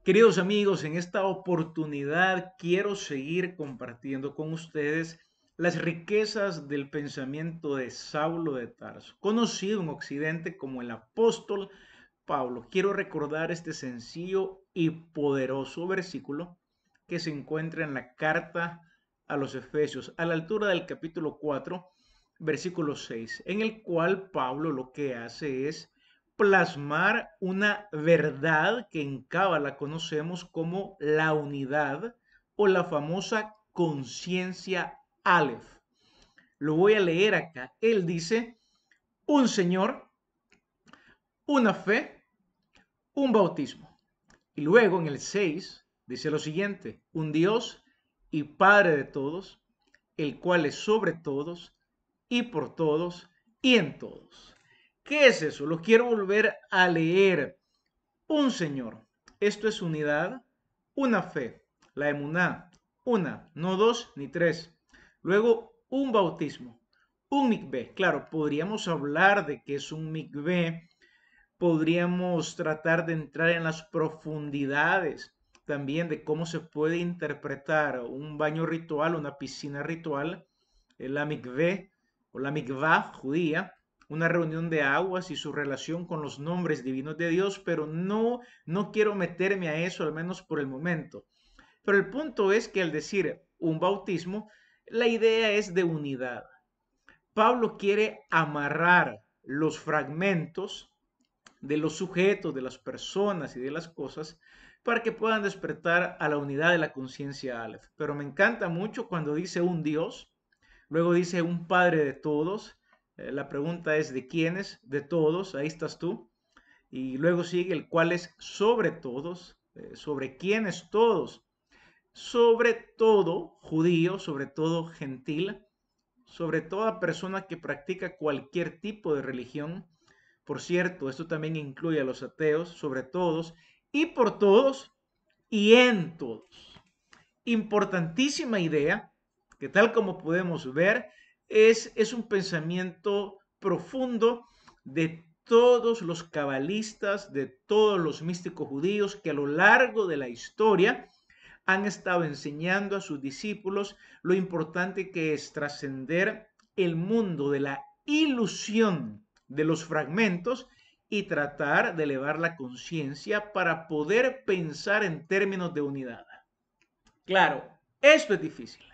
Queridos amigos, en esta oportunidad quiero seguir compartiendo con ustedes las riquezas del pensamiento de Saulo de Tarso, conocido en Occidente como el apóstol Pablo. Quiero recordar este sencillo y poderoso versículo que se encuentra en la carta a los Efesios, a la altura del capítulo 4, versículo 6, en el cual Pablo lo que hace es plasmar una verdad que en Cábala conocemos como la unidad o la famosa conciencia Aleph. Lo voy a leer acá. Él dice, un Señor, una fe, un bautismo. Y luego en el 6 dice lo siguiente, un Dios y Padre de todos, el cual es sobre todos y por todos y en todos. ¿Qué es eso? Lo quiero volver a leer. Un Señor. Esto es unidad, una fe, la emuná, una, no dos ni tres. Luego, un bautismo, un mikvé. Claro, podríamos hablar de qué es un mikvé, podríamos tratar de entrar en las profundidades también de cómo se puede interpretar un baño ritual, una piscina ritual, la mikvé o la mikvah judía, una reunión de aguas y su relación con los nombres divinos de Dios, pero no quiero meterme a eso, al menos por el momento. Pero el punto es que al decir un bautismo, la idea es de unidad. Pablo quiere amarrar los fragmentos de los sujetos, de las personas y de las cosas para que puedan despertar a la unidad de la conciencia Aleph. Pero me encanta mucho cuando dice un Dios, luego dice un Padre de todos. La pregunta es ¿de quiénes? De todos, ahí estás tú. Y luego sigue el cual es sobre todos, sobre quiénes todos, sobre todo judío, sobre todo gentil, sobre toda persona que practica cualquier tipo de religión. Por cierto, esto también incluye a los ateos, sobre todos, y por todos, y en todos. Importantísima idea, que tal como podemos ver, es un pensamiento profundo de todos los cabalistas, de todos los místicos judíos que a lo largo de la historia han estado enseñando a sus discípulos lo importante que es trascender el mundo de la ilusión de los fragmentos y tratar de elevar la conciencia para poder pensar en términos de unidad. Claro, esto es difícil.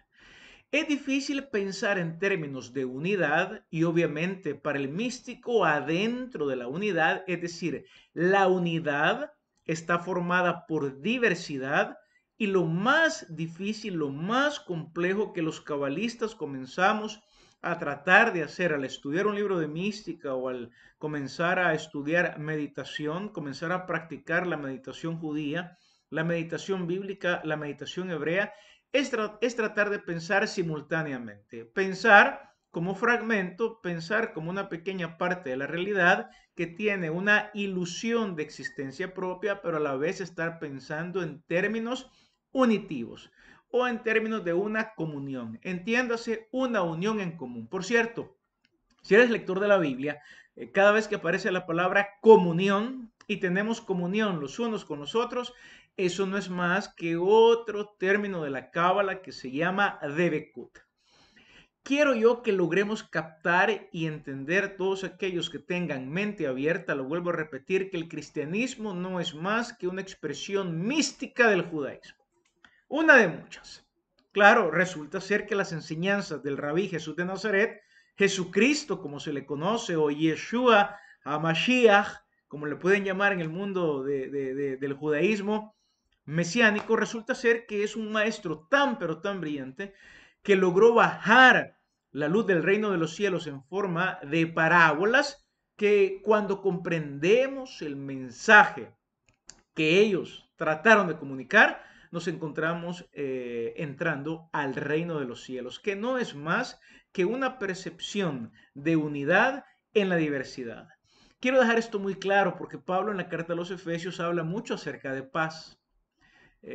Es difícil pensar en términos de unidad y obviamente para el místico adentro de la unidad, es decir, la unidad está formada por diversidad y lo más difícil, lo más complejo que los cabalistas comenzamos a tratar de hacer al estudiar un libro de mística o al comenzar a estudiar meditación, comenzar a practicar la meditación judía, la meditación bíblica, la meditación hebrea, es tratar de pensar simultáneamente. Pensar como fragmento, pensar como una pequeña parte de la realidad que tiene una ilusión de existencia propia, pero a la vez estar pensando en términos unitivos o en términos de una comunión. Entiéndase, una unión en común. Por cierto, si eres lector de la Biblia, cada vez que aparece la palabra comunión y tenemos comunión los unos con los otros, eso no es más que otro término de la Cábala que se llama Debekut. Quiero yo que logremos captar y entender todos aquellos que tengan mente abierta, lo vuelvo a repetir, que el cristianismo no es más que una expresión mística del judaísmo, una de muchas. Claro, resulta ser que las enseñanzas del rabí Jesús de Nazaret, Jesucristo como se le conoce, o Yeshua HaMashiach, como le pueden llamar en el mundo del judaísmo mesiánico, resulta ser que es un maestro tan pero tan brillante que logró bajar la luz del reino de los cielos en forma de parábolas que cuando comprendemos el mensaje que ellos trataron de comunicar, nos encontramos entrando al reino de los cielos, que no es más que una percepción de unidad en la diversidad. Quiero dejar esto muy claro porque Pablo en la carta a los Efesios habla mucho acerca de paz.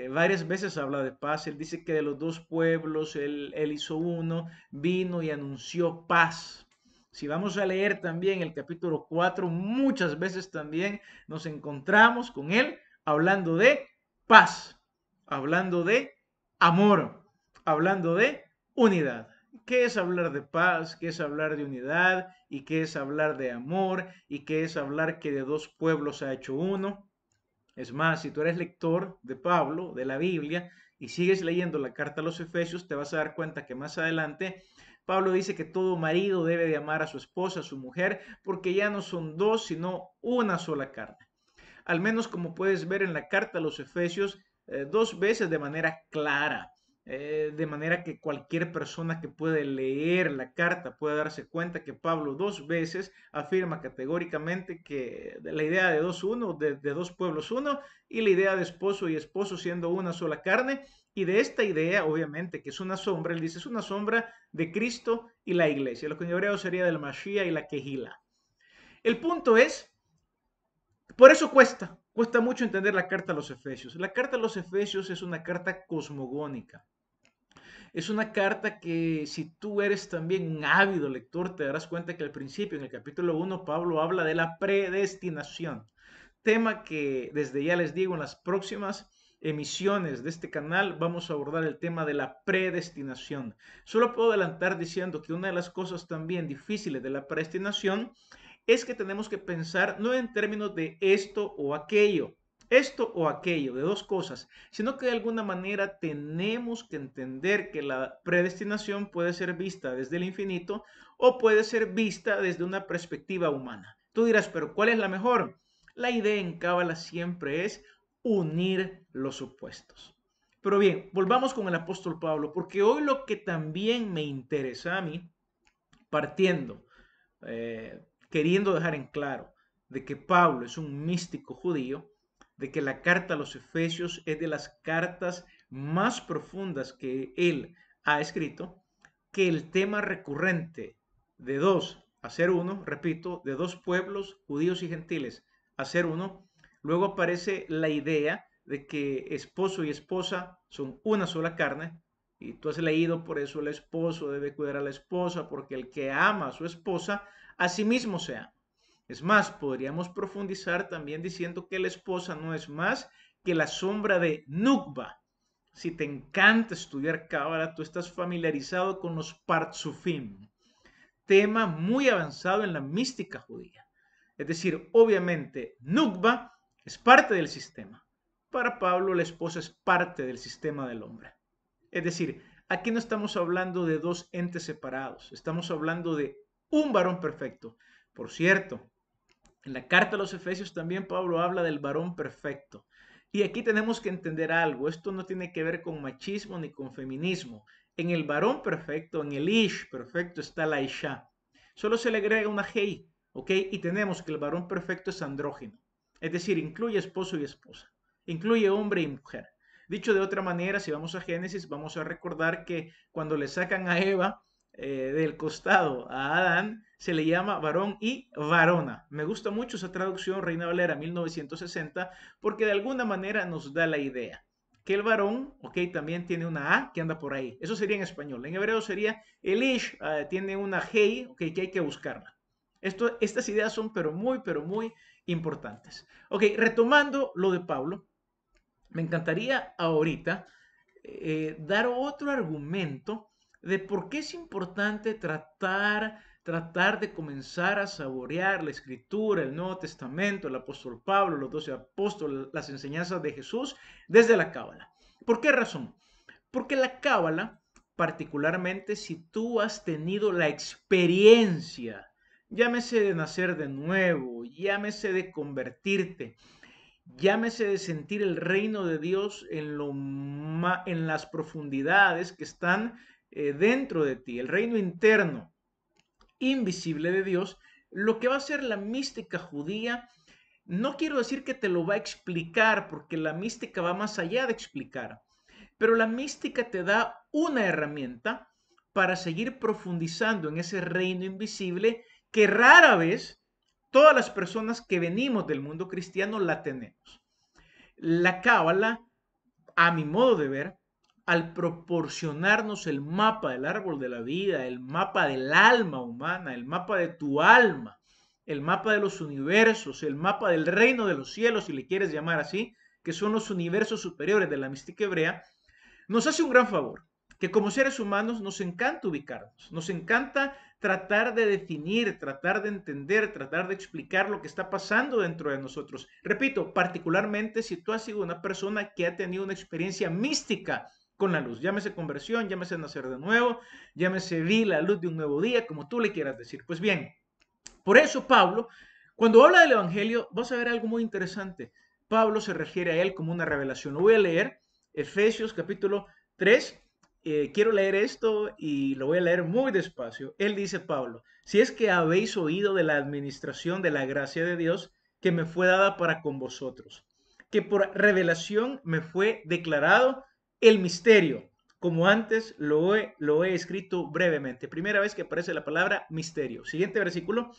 Varias veces habla de paz. Él dice que de los dos pueblos él hizo uno, vino y anunció paz. Si vamos a leer también el capítulo 4, muchas veces también nos encontramos con él hablando de paz, hablando de amor, hablando de unidad. ¿Qué es hablar de paz? ¿Qué es hablar de unidad? ¿Y qué es hablar de amor? ¿Y qué es hablar que de dos pueblos ha hecho uno? Es más, si tú eres lector de Pablo, de la Biblia, y sigues leyendo la carta a los Efesios, te vas a dar cuenta que más adelante Pablo dice que todo marido debe de amar a su esposa, a su mujer, porque ya no son dos, sino una sola carne. Al menos como puedes ver en la carta a los Efesios, dos veces de manera clara, de manera que cualquier persona que puede leer la carta puede darse cuenta que Pablo dos veces afirma categóricamente que la idea de dos uno, de dos pueblos uno, y la idea de esposo y esposo siendo una sola carne, y de esta idea, obviamente, que es una sombra, él dice, es una sombra de Cristo y la iglesia, lo que en hebreo sería del Mashiach y la Kehila. El punto es por eso cuesta mucho entender la carta a los Efesios. La carta a los Efesios es una carta cosmogónica. Es una carta que si tú eres también un ávido lector, te darás cuenta que al principio, en el capítulo 1, Pablo habla de la predestinación. Tema que desde ya les digo, en las próximas emisiones de este canal vamos a abordar el tema de la predestinación. Solo puedo adelantar diciendo que una de las cosas también difíciles de la predestinación es que tenemos que pensar no en términos de esto o aquello, de dos cosas, sino que de alguna manera tenemos que entender que la predestinación puede ser vista desde el infinito o puede ser vista desde una perspectiva humana. Tú dirás, pero ¿cuál es la mejor? La idea en Cábala siempre es unir los opuestos. Pero bien, volvamos con el apóstol Pablo, porque hoy lo que también me interesa a mí, partiendo queriendo dejar en claro de que Pablo es un místico judío, de que la carta a los Efesios es de las cartas más profundas que él ha escrito, que el tema recurrente de dos a ser uno, repito, de dos pueblos, judíos y gentiles, a ser uno, luego aparece la idea de que esposo y esposa son una sola carne, y tú has leído por eso el esposo debe cuidar a la esposa, porque el que ama a su esposa, a sí mismo se ama. Es más, podríamos profundizar también diciendo que la esposa no es más que la sombra de Nukba. Si te encanta estudiar Cábala, tú estás familiarizado con los Partsufim, tema muy avanzado en la mística judía. Es decir, obviamente, Nukba es parte del sistema. Para Pablo, la esposa es parte del sistema del hombre. Es decir, aquí no estamos hablando de dos entes separados, estamos hablando de un varón perfecto. Por cierto, en la carta a los Efesios también Pablo habla del varón perfecto. Y aquí tenemos que entender algo, esto no tiene que ver con machismo ni con feminismo. En el varón perfecto, en el ish perfecto está la isha. Solo se le agrega una hei, ¿ok? Y tenemos que el varón perfecto es andrógino. Es decir, incluye esposo y esposa, incluye hombre y mujer. Dicho de otra manera, si vamos a Génesis, vamos a recordar que cuando le sacan a Eva del costado a Adán, se le llama varón y varona. Me gusta mucho esa traducción, Reina Valera 1960, porque de alguna manera nos da la idea que el varón, ok, también tiene una A que anda por ahí. Eso sería en español. En hebreo sería el ish, tiene una Hei, ok, que hay que buscarla. Estas ideas son pero muy importantes. Ok, retomando lo de Pablo, me encantaría ahorita dar otro argumento de por qué es importante tratar de comenzar a saborear la escritura, el Nuevo Testamento, el apóstol Pablo, los 12 apóstoles, las enseñanzas de Jesús desde la Cábala. ¿Por qué razón? Porque la Cábala, particularmente si tú has tenido la experiencia, llámese de nacer de nuevo, llámese de convertirte, llámese de sentir el reino de Dios en las profundidades que están dentro de ti, el reino interno, invisible de Dios, lo que va a ser la mística judía, no quiero decir que te lo va a explicar, porque la mística va más allá de explicar, pero la mística te da una herramienta para seguir profundizando en ese reino invisible que rara vez todas las personas que venimos del mundo cristiano la tenemos. La cábala, a mi modo de ver, al proporcionarnos el mapa del árbol de la vida, el mapa del alma humana, el mapa de tu alma, el mapa de los universos, el mapa del reino de los cielos, si le quieres llamar así, que son los universos superiores de la mística hebrea, nos hace un gran favor, que como seres humanos nos encanta ubicarnos, nos encanta tratar de definir, tratar de entender, tratar de explicar lo que está pasando dentro de nosotros. Repito, particularmente si tú has sido una persona que ha tenido una experiencia mística con la luz, llámese conversión, llámese nacer de nuevo, llámese vi la luz de un nuevo día, como tú le quieras decir. Pues bien, por eso Pablo, cuando habla del Evangelio, vas a ver algo muy interesante. Pablo se refiere a él como una revelación. Lo voy a leer, Efesios capítulo 3. Quiero leer esto y lo voy a leer muy despacio. Él dice, Pablo, si es que habéis oído de la administración de la gracia de Dios que me fue dada para con vosotros, que por revelación me fue declarado el misterio, como antes lo he escrito brevemente. Primera vez que aparece la palabra misterio. Siguiente versículo.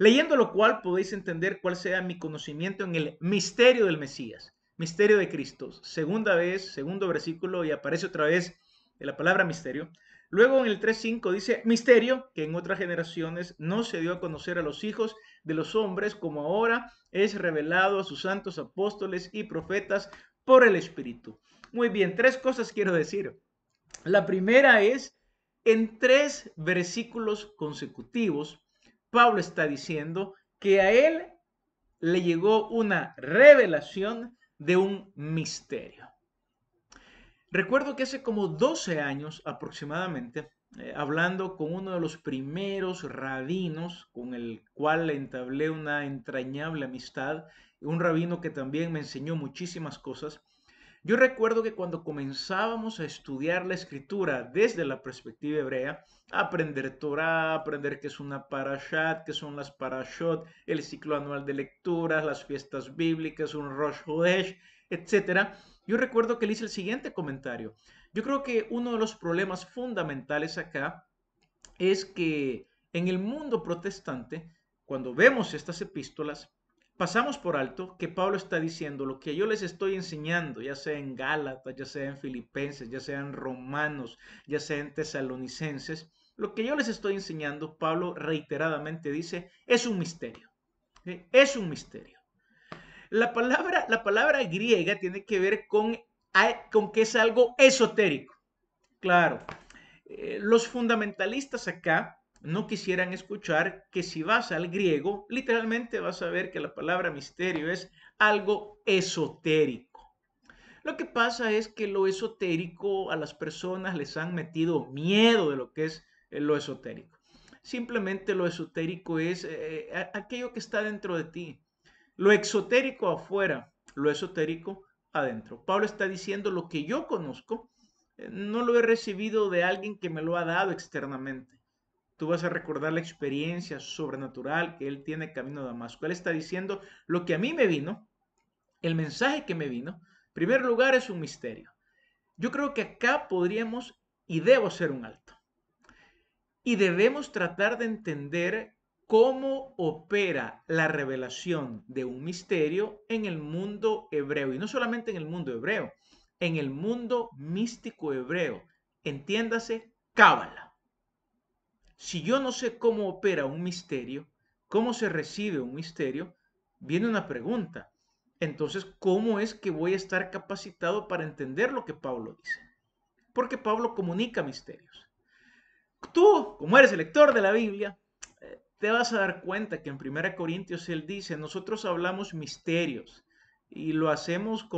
Leyendo lo cual podéis entender cuál sea mi conocimiento en el misterio del Mesías, misterio de Cristo. Segunda vez, segundo versículo, y aparece otra vez la palabra misterio. Luego en el 3.5 dice misterio, que en otras generaciones no se dio a conocer a los hijos de los hombres, como ahora es revelado a sus santos apóstoles y profetas por el Espíritu. Muy bien, tres cosas quiero decir. La primera es, en tres versículos consecutivos, Pablo está diciendo que a él le llegó una revelación de un misterio. Recuerdo que hace como 12 años aproximadamente, hablando con uno de los primeros rabinos con el cual entablé una entrañable amistad, un rabino que también me enseñó muchísimas cosas, yo recuerdo que cuando comenzábamos a estudiar la escritura desde la perspectiva hebrea, aprender Torah, aprender qué es una parashat, qué son las parashot, el ciclo anual de lecturas, las fiestas bíblicas, un Rosh Hodesh, etcétera, yo recuerdo que le hice el siguiente comentario. Yo creo que uno de los problemas fundamentales acá es que en el mundo protestante, cuando vemos estas epístolas, pasamos por alto que Pablo está diciendo lo que yo les estoy enseñando, ya sea en Gálatas, ya sea en Filipenses, ya sea en Romanos, ya sea en Tesalonicenses, lo que yo les estoy enseñando, Pablo reiteradamente dice, es un misterio. ¿Sí? Es un misterio. La palabra griega tiene que ver con que es algo esotérico. Claro, los fundamentalistas acá no quisieran escuchar que si vas al griego, literalmente vas a ver que la palabra misterio es algo esotérico. Lo que pasa es que lo esotérico a las personas les han metido miedo de lo que es lo esotérico. Simplemente lo esotérico es aquello que está dentro de ti. Lo exotérico afuera, lo esotérico adentro. Pablo está diciendo lo que yo conozco, no lo he recibido de alguien que me lo ha dado externamente. Tú vas a recordar la experiencia sobrenatural que él tiene camino a Damasco. Él está diciendo lo que a mí me vino, el mensaje que me vino, en primer lugar es un misterio. Yo creo que acá podríamos y debo hacer un alto. Y debemos tratar de entender cómo opera la revelación de un misterio en el mundo hebreo. Y no solamente en el mundo hebreo, en el mundo místico hebreo. Entiéndase, Cábala. Si yo no sé cómo opera un misterio, cómo se recibe un misterio, viene una pregunta. Entonces, ¿cómo es que voy a estar capacitado para entender lo que Pablo dice? Porque Pablo comunica misterios. Tú, como eres el lector de la Biblia, te vas a dar cuenta que en 1 Corintios él dice, nosotros hablamos misterios y lo hacemos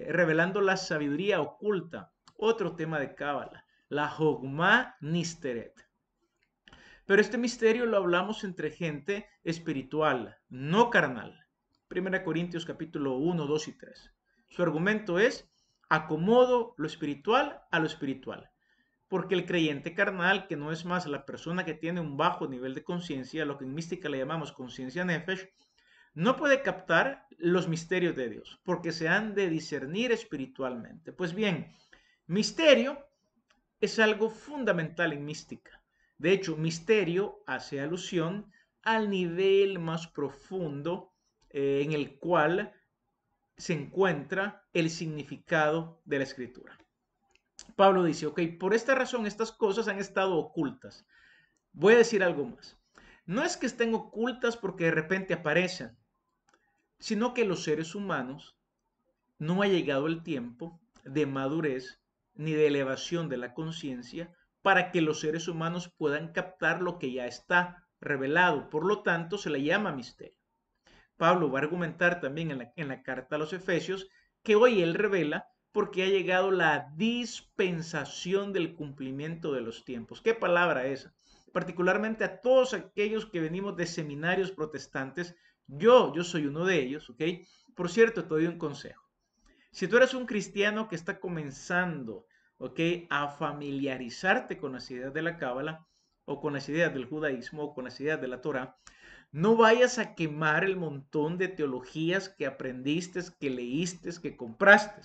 revelando la sabiduría oculta, otro tema de Cábala, la Jogma Nisteret. Pero este misterio lo hablamos entre gente espiritual, no carnal. 1 Corintios capítulo 1, 2 y 3. Su argumento es, acomodo lo espiritual a lo espiritual. Porque el creyente carnal, que no es más la persona que tiene un bajo nivel de conciencia, lo que en mística le llamamos conciencia nefesh, no puede captar los misterios de Dios, porque se han de discernir espiritualmente. Pues bien, misterio es algo fundamental en mística. De hecho, misterio hace alusión al nivel más profundo en el cual se encuentra el significado de la escritura. Pablo dice, ok, por esta razón estas cosas han estado ocultas. Voy a decir algo más. No es que estén ocultas porque de repente aparecen, sino que los seres humanos no ha llegado el tiempo de madurez ni de elevación de la conciencia para que los seres humanos puedan captar lo que ya está revelado. Por lo tanto, se le llama misterio. Pablo va a argumentar también en la carta a los Efesios que hoy él revela porque ha llegado la dispensación del cumplimiento de los tiempos. ¿Qué palabra esa? Particularmente a todos aquellos que venimos de seminarios protestantes, yo soy uno de ellos, ¿ok? Por cierto, te doy un consejo. Si tú eres un cristiano que está comenzando, ¿ok?, a familiarizarte con las ideas de la Cábala o con las ideas del judaísmo o con las ideas de la Torá, no vayas a quemar el montón de teologías que aprendiste, que leíste, que compraste,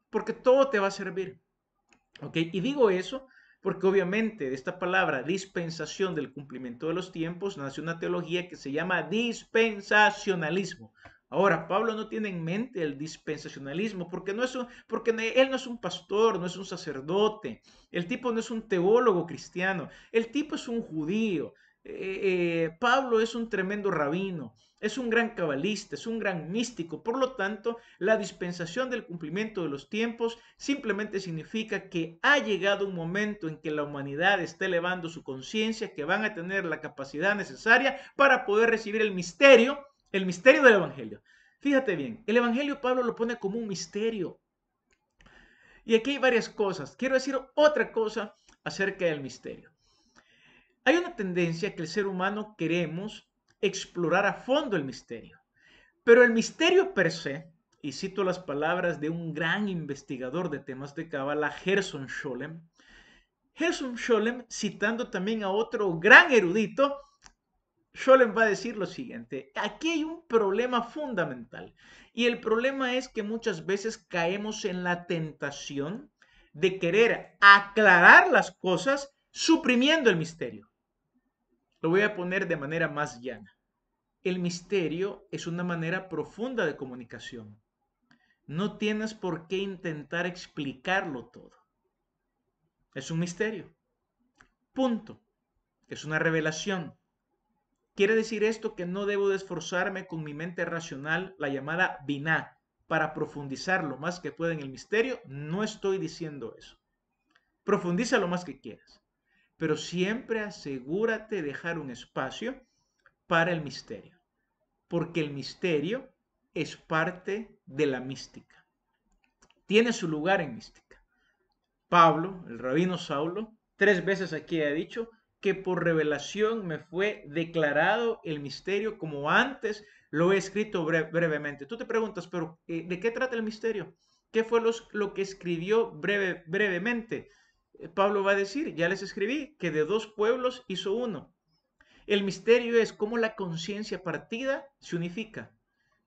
porque todo te va a servir. ¿Ok? Y digo eso porque obviamente de esta palabra dispensación del cumplimiento de los tiempos nace una teología que se llama dispensacionalismo. Ahora, Pablo no tiene en mente el dispensacionalismo porque, porque él no es un pastor, no es un sacerdote, el tipo no es un teólogo cristiano, el tipo es un judío. Pablo es un tremendo rabino, es un gran cabalista, es un gran místico. Por lo tanto, la dispensación del cumplimiento de los tiempos simplemente significa que ha llegado un momento en que la humanidad está elevando su conciencia, que van a tener la capacidad necesaria para poder recibir el misterio del Evangelio. Fíjate bien, el Evangelio Pablo lo pone como un misterio. Y aquí hay varias cosas. Quiero decir otra cosa acerca del misterio. Hay una tendencia que el ser humano queremos explorar a fondo el misterio. Pero el misterio per se, y cito las palabras de un gran investigador de temas de Cábala, Gerson Scholem, citando también a otro gran erudito, Scholem va a decir lo siguiente: aquí hay un problema fundamental, y el problema es que muchas veces caemos en la tentación de querer aclarar las cosas suprimiendo el misterio. Lo voy a poner de manera más llana. El misterio es una manera profunda de comunicación. No tienes por qué intentar explicarlo todo. Es un misterio. Punto. Es una revelación. ¿Quiere decir esto que no debo de esforzarme con mi mente racional, la llamada biná, para profundizar lo más que pueda en el misterio? No estoy diciendo eso. Profundiza lo más que quieras, pero siempre asegúrate de dejar un espacio para el misterio, porque el misterio es parte de la mística. Tiene su lugar en mística. Pablo, el rabino Saulo, 3 veces aquí ha dicho que por revelación me fue declarado el misterio como antes lo he escrito brevemente. Tú te preguntas, pero ¿de qué trata el misterio? ¿Qué fue lo que escribió brevemente? Pablo va a decir, ya les escribí, que de 2 pueblos hizo uno. El misterio es cómo la conciencia partida se unifica.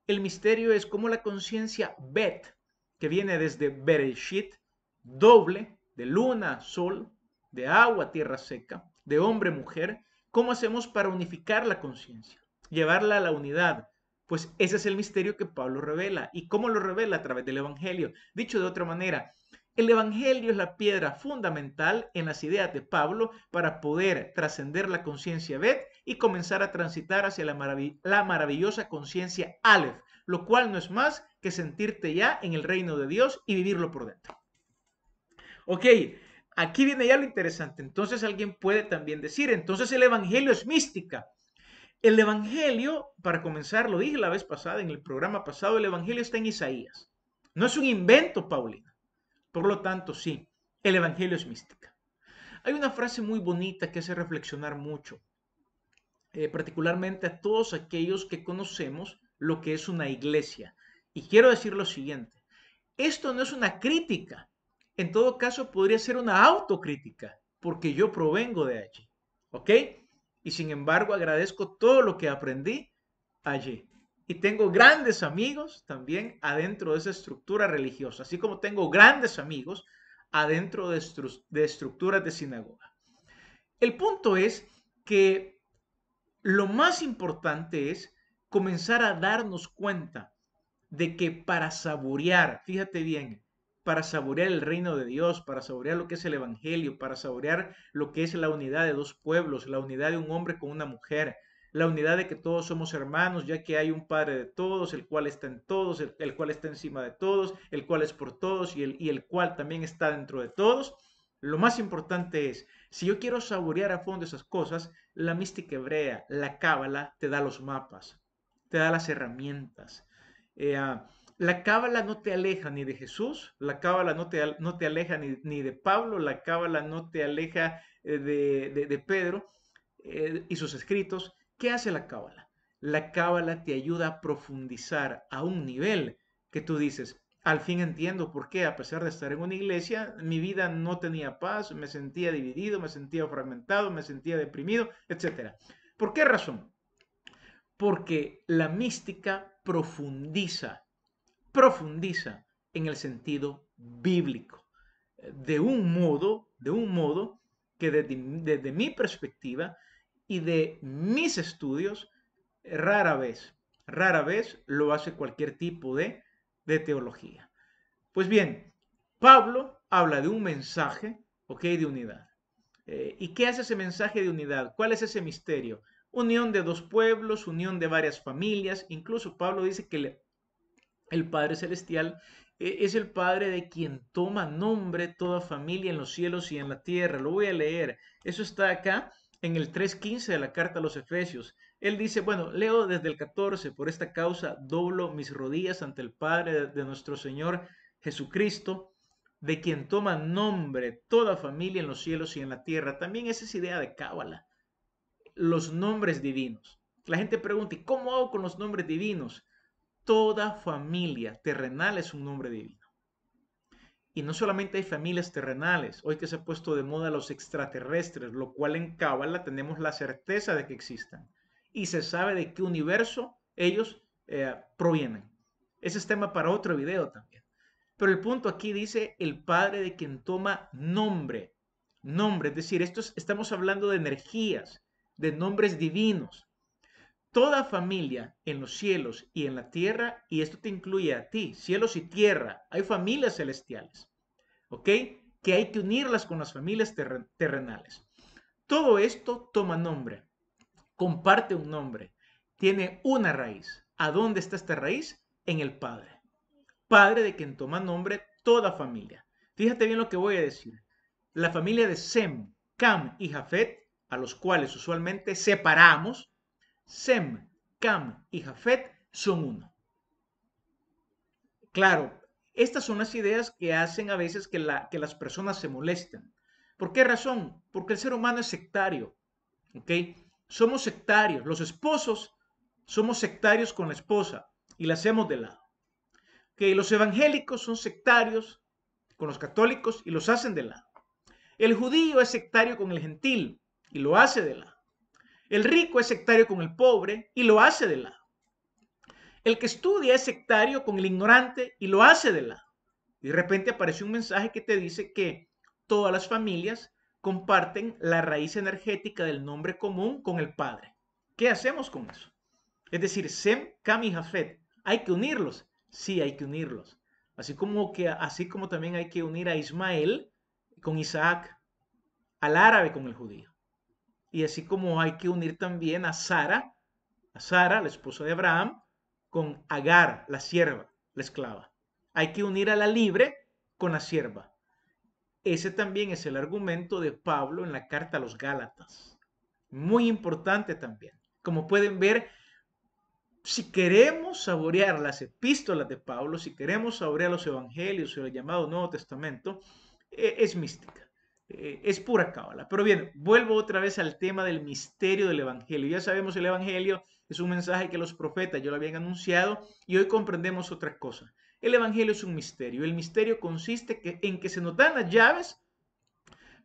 El misterio es cómo la conciencia Bet, que viene desde Bereshit, doble, de luna, sol, de agua, tierra seca, de hombre, mujer, ¿cómo hacemos para unificar la conciencia? Llevarla a la unidad. Pues ese es el misterio que Pablo revela. ¿Y cómo lo revela? A través del Evangelio. Dicho de otra manera, el Evangelio es la piedra fundamental en las ideas de Pablo para poder trascender la conciencia Bet y comenzar a transitar hacia la maravillosa conciencia Aleph, lo cual no es más que sentirte ya en el reino de Dios y vivirlo por dentro. Ok, aquí viene ya lo interesante. Entonces alguien puede también decir, entonces el Evangelio es mística. El Evangelio, para comenzar, lo dije la vez pasada, en el programa pasado, el Evangelio está en Isaías. No es un invento, Paulina. Por lo tanto, sí, el Evangelio es mística. Hay una frase muy bonita que hace reflexionar mucho, particularmente a todos aquellos que conocemos lo que es una iglesia. Y quiero decir lo siguiente, esto no es una crítica, en todo caso podría ser una autocrítica, porque yo provengo de allí, ¿ok? Y sin embargo agradezco todo lo que aprendí allí. Y tengo grandes amigos también adentro de esa estructura religiosa, así como tengo grandes amigos adentro de estructuras de sinagoga. El punto es que lo más importante es comenzar a darnos cuenta de que para saborear, fíjate bien, para saborear el reino de Dios, para saborear lo que es el Evangelio, para saborear lo que es la unidad de 2 pueblos, la unidad de un hombre con una mujer, la unidad de que todos somos hermanos, ya que hay un Padre de todos, el cual está en todos, el cual está encima de todos, el cual es por todos y el cual también está dentro de todos. Lo más importante es, si yo quiero saborear a fondo esas cosas, la mística hebrea, la cábala, te da los mapas, te da las herramientas. Eh, ah, la cábala no te aleja ni de Jesús, la cábala no te aleja ni de Pablo, la cábala no te aleja de Pedro y sus escritos. ¿Qué hace la cábala? La cábala te ayuda a profundizar a un nivel que tú dices, al fin entiendo por qué, a pesar de estar en una iglesia, mi vida no tenía paz, me sentía dividido, me sentía fragmentado, me sentía deprimido, etcétera. ¿Por qué razón? Porque la mística profundiza en el sentido bíblico, de un modo que desde mi perspectiva y de mis estudios, rara vez lo hace cualquier tipo de teología. Pues bien, Pablo habla de un mensaje, ¿ok? De unidad. ¿Y qué hace ese mensaje de unidad? ¿Cuál es ese misterio? Unión de dos pueblos, unión de varias familias. Incluso Pablo dice que el Padre Celestial es el Padre de quien toma nombre toda familia en los cielos y en la tierra. Lo voy a leer. Eso está acá en el 3:15 de la carta a los Efesios. Él dice, bueno, leo desde el 14, por esta causa doblo mis rodillas ante el Padre de nuestro Señor Jesucristo, de quien toma nombre toda familia en los cielos y en la tierra. También esa es idea de cábala, los nombres divinos. La gente pregunta, ¿y cómo hago con los nombres divinos? Toda familia terrenal es un nombre divino. Y no solamente hay familias terrenales, hoy que se ha puesto de moda los extraterrestres, lo cual en Cábala tenemos la certeza de que existan. Y se sabe de qué universo ellos provienen. Ese es tema para otro video también. Pero el punto aquí dice el Padre de quien toma nombre. Nombre, es decir, estamos hablando de energías, de nombres divinos. Toda familia en los cielos y en la tierra, y esto te incluye a ti, cielos y tierra, hay familias celestiales, ¿ok? Que hay que unirlas con las familias terrenales. Todo esto toma nombre, comparte un nombre, tiene una raíz. ¿A dónde está esta raíz? En el Padre. Padre de quien toma nombre toda familia. Fíjate bien lo que voy a decir. La familia de Sem, Cam y Jafet, a los cuales usualmente separamos, Sem, Cam y Jafet son uno. Claro, estas son las ideas que hacen a veces que las personas se molesten. ¿Por qué razón? Porque el ser humano es sectario, ¿ok? Somos sectarios. Los esposos somos sectarios con la esposa y la hacemos de lado. ¿Ok? Los evangélicos son sectarios con los católicos y los hacen de lado. El judío es sectario con el gentil y lo hace de lado. El rico es sectario con el pobre y lo hace de lado. El que estudia es sectario con el ignorante y lo hace de lado. Y de repente aparece un mensaje que te dice que todas las familias comparten la raíz energética del nombre común con el Padre. ¿Qué hacemos con eso? Es decir, Sem, Cam y Jafet, ¿hay que unirlos? Sí, hay que unirlos. Así como también hay que unir a Ismael con Isaac, al árabe con el judío. Y así como hay que unir también a Sara, la esposa de Abraham, con Agar, la sierva, la esclava. Hay que unir a la libre con la sierva. Ese también es el argumento de Pablo en la carta a los Gálatas. Muy importante también. Como pueden ver, si queremos saborear las epístolas de Pablo, si queremos saborear los evangelios o el llamado Nuevo Testamento, es mística. Es pura cábala. Pero bien, vuelvo otra vez al tema del misterio del evangelio. Ya sabemos, el evangelio es un mensaje que los profetas ya lo habían anunciado y hoy comprendemos otra cosa. El evangelio es un misterio. El misterio consiste en que se nos dan las llaves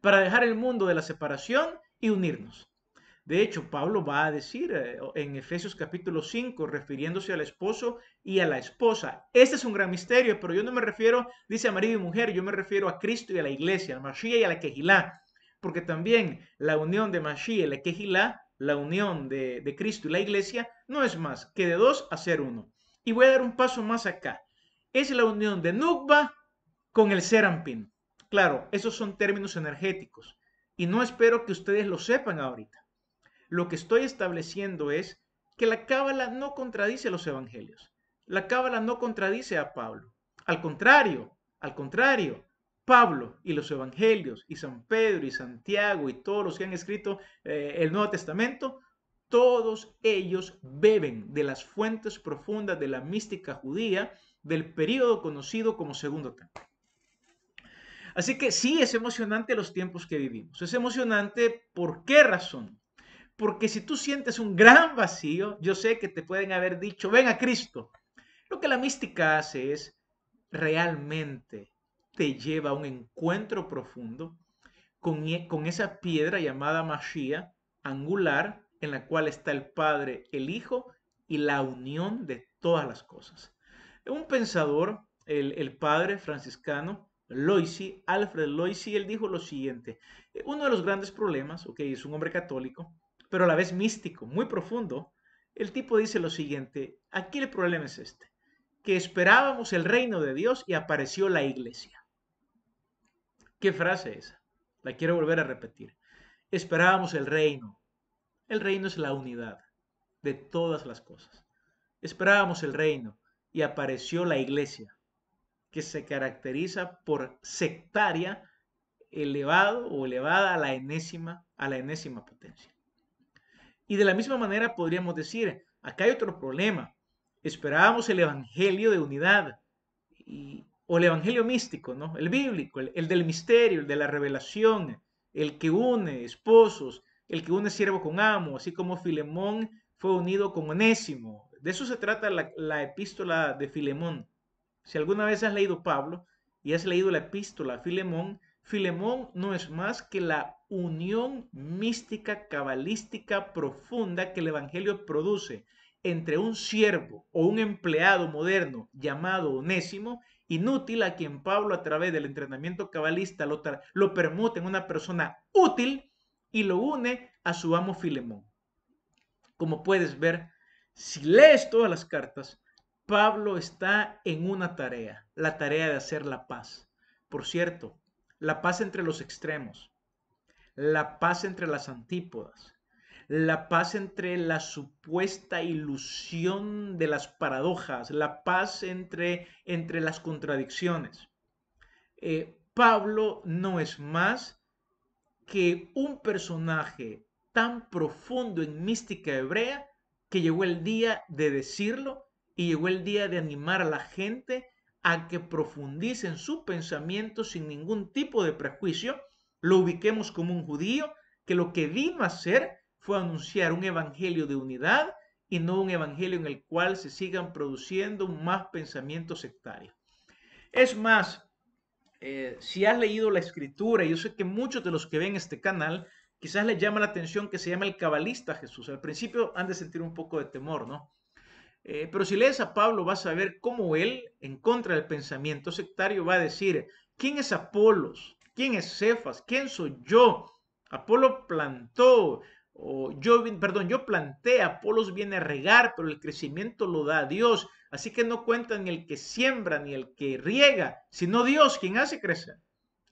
para dejar el mundo de la separación y unirnos. De hecho, Pablo va a decir en Efesios capítulo 5, refiriéndose al esposo y a la esposa, este es un gran misterio, pero yo no me refiero, dice a marido y mujer, yo me refiero a Cristo y a la iglesia, al Mashiach y a la Kehilá, porque también la unión de Mashiach y la Kehilá, la unión de Cristo y la iglesia, no es más que de dos a ser uno. Y voy a dar un paso más acá. Es la unión de Nukba con el Serampín. Claro, esos son términos energéticos y no espero que ustedes lo sepan ahorita. Lo que estoy estableciendo es que la Cábala no contradice los evangelios. La Cábala no contradice a Pablo. Al contrario, Pablo y los evangelios y San Pedro y Santiago y todos los que han escrito el Nuevo Testamento, todos ellos beben de las fuentes profundas de la mística judía del período conocido como Segundo Templo. Así que sí, es emocionante los tiempos que vivimos. Es emocionante, ¿por qué razón? Porque si tú sientes un gran vacío, yo sé que te pueden haber dicho, ven a Cristo. Lo que la mística hace es realmente te lleva a un encuentro profundo con esa piedra llamada Mashiach, angular, en la cual está el Padre, el Hijo y la unión de todas las cosas. Un pensador, el padre franciscano, Loisy, Alfred Loisy, él dijo lo siguiente: uno de los grandes problemas, ok, es un hombre católico, pero a la vez místico, muy profundo. El tipo dice lo siguiente: aquí el problema es este, que esperábamos el reino de Dios y apareció la iglesia. ¿Qué frase esa? La quiero volver a repetir. Esperábamos el reino. El reino es la unidad de todas las cosas. Esperábamos el reino y apareció la iglesia, que se caracteriza por sectaria, elevado o elevada a la enésima potencia. Y de la misma manera podríamos decir, acá hay otro problema. Esperábamos el evangelio de unidad o el evangelio místico, ¿no? El bíblico, el del misterio, el de la revelación, el que une esposos, el que une siervo con amo, así como Filemón fue unido con Onésimo. De eso se trata la epístola de Filemón. Si alguna vez has leído Pablo y has leído la epístola a Filemón, Filemón no es más que la unión mística, cabalística profunda que el Evangelio produce entre un siervo o un empleado moderno llamado Onésimo, inútil, a quien Pablo a través del entrenamiento cabalista lo permuta en una persona útil y lo une a su amo Filemón. Como puedes ver, si lees todas las cartas, Pablo está en una tarea, la tarea de hacer la paz. Por cierto, la paz entre los extremos, la paz entre las antípodas, la paz entre la supuesta ilusión de las paradojas, la paz entre las contradicciones. Pablo no es más que un personaje tan profundo en mística hebrea que llegó el día de decirlo y llegó el día de animar a la gente a que profundice en su pensamiento sin ningún tipo de prejuicio, lo ubiquemos como un judío que lo que vino a hacer fue anunciar un evangelio de unidad y no un evangelio en el cual se sigan produciendo más pensamientos sectarios. Es más, si has leído la escritura, yo sé que muchos de los que ven este canal, quizás les llama la atención que se llama el cabalista Jesús. Al principio han de sentir un poco de temor, ¿no? Pero si lees a Pablo vas a ver cómo él, en contra del pensamiento sectario, va a decir, ¿quién es Apolos? ¿Quién es Cefas? ¿Quién soy yo? Apolo plantó, yo planté, Apolos viene a regar, pero el crecimiento lo da Dios. Así que no cuenta ni el que siembra ni el que riega, sino Dios quien hace crecer.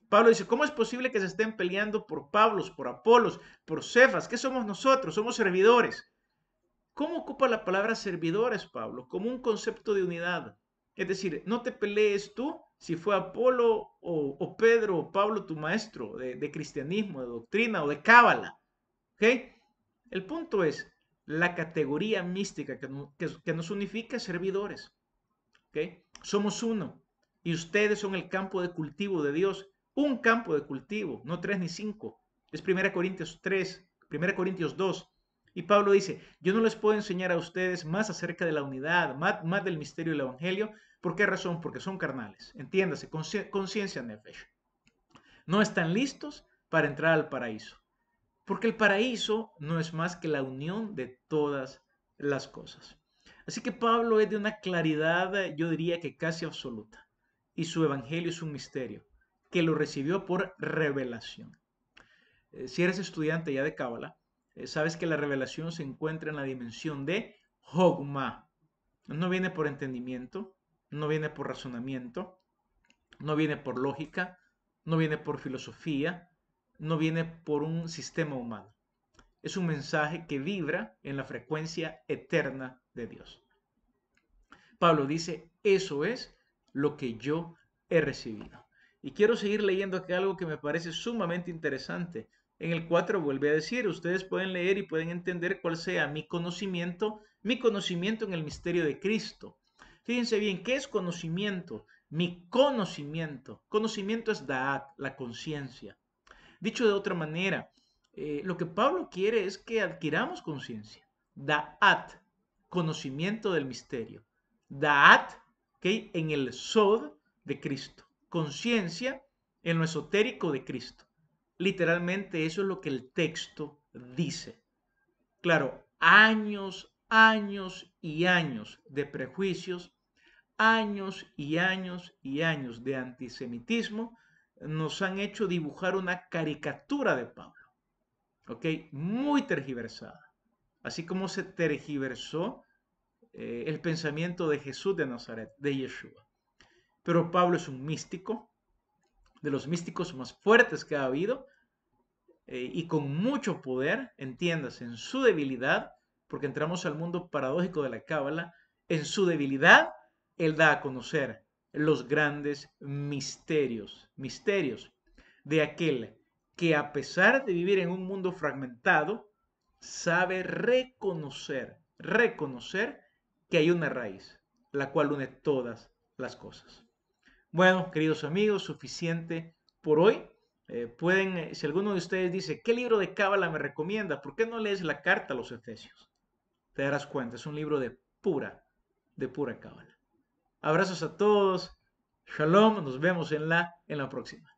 Pablo dice, ¿cómo es posible que se estén peleando por Pablos, por Apolos, por Cefas? ¿Qué somos nosotros? Somos servidores. ¿Cómo ocupa la palabra servidores, Pablo? Como un concepto de unidad. Es decir, no te pelees tú si fue Apolo o Pedro o Pablo tu maestro de cristianismo, de doctrina o de cábala. ¿Ok? El punto es, la categoría mística que nos unifica es servidores. ¿Ok? Somos uno. Y ustedes son el campo de cultivo de Dios. Un campo de cultivo, no 3 ni 5. Es 1 Corintios 3, 1 Corintios 2. Y Pablo dice, yo no les puedo enseñar a ustedes más acerca de la unidad, más del misterio del Evangelio. ¿Por qué razón? Porque son carnales. Entiéndase, conciencia nefesh. No están listos para entrar al paraíso. Porque el paraíso no es más que la unión de todas las cosas. Así que Pablo es de una claridad, yo diría que casi absoluta. Y su evangelio es un misterio, que lo recibió por revelación. Si eres estudiante ya de Cábala, sabes que la revelación se encuentra en la dimensión de Hogma. No viene por entendimiento, no viene por razonamiento, no viene por lógica, no viene por filosofía, no viene por un sistema humano. es un mensaje que vibra en la frecuencia eterna de Dios. Pablo dice, eso es lo que yo he recibido. Y quiero seguir leyendo acá algo que me parece sumamente interesante. En el 4 vuelve a decir, ustedes pueden leer y pueden entender cuál sea mi conocimiento en el misterio de Cristo. Fíjense bien, ¿qué es conocimiento? Mi conocimiento. Conocimiento es da'at, la conciencia. Dicho de otra manera, lo que Pablo quiere es que adquiramos conciencia. Da'at, conocimiento del misterio. Da'at, ¿okay? En el Sod de Cristo. Conciencia en lo esotérico de Cristo. Literalmente eso es lo que el texto dice. Claro, años y años de prejuicios, años y años y años de antisemitismo nos han hecho dibujar una caricatura de Pablo, ¿ok? Muy tergiversada, así como se tergiversó el pensamiento de Jesús de Nazaret, de Yeshua. Pero Pablo es un místico, de los místicos más fuertes que ha habido, y con mucho poder, entiéndase, en su debilidad, porque entramos al mundo paradójico de la Cábala, en su debilidad, él da a conocer los grandes misterios de aquel que a pesar de vivir en un mundo fragmentado, sabe reconocer que hay una raíz, la cual une todas las cosas. Bueno, queridos amigos, suficiente por hoy. Si alguno de ustedes dice, ¿qué libro de Cábala me recomienda? ¿Por qué no lees la carta a los Efesios? Te darás cuenta, es un libro de pura Cábala. Abrazos a todos. Shalom, nos vemos en la próxima.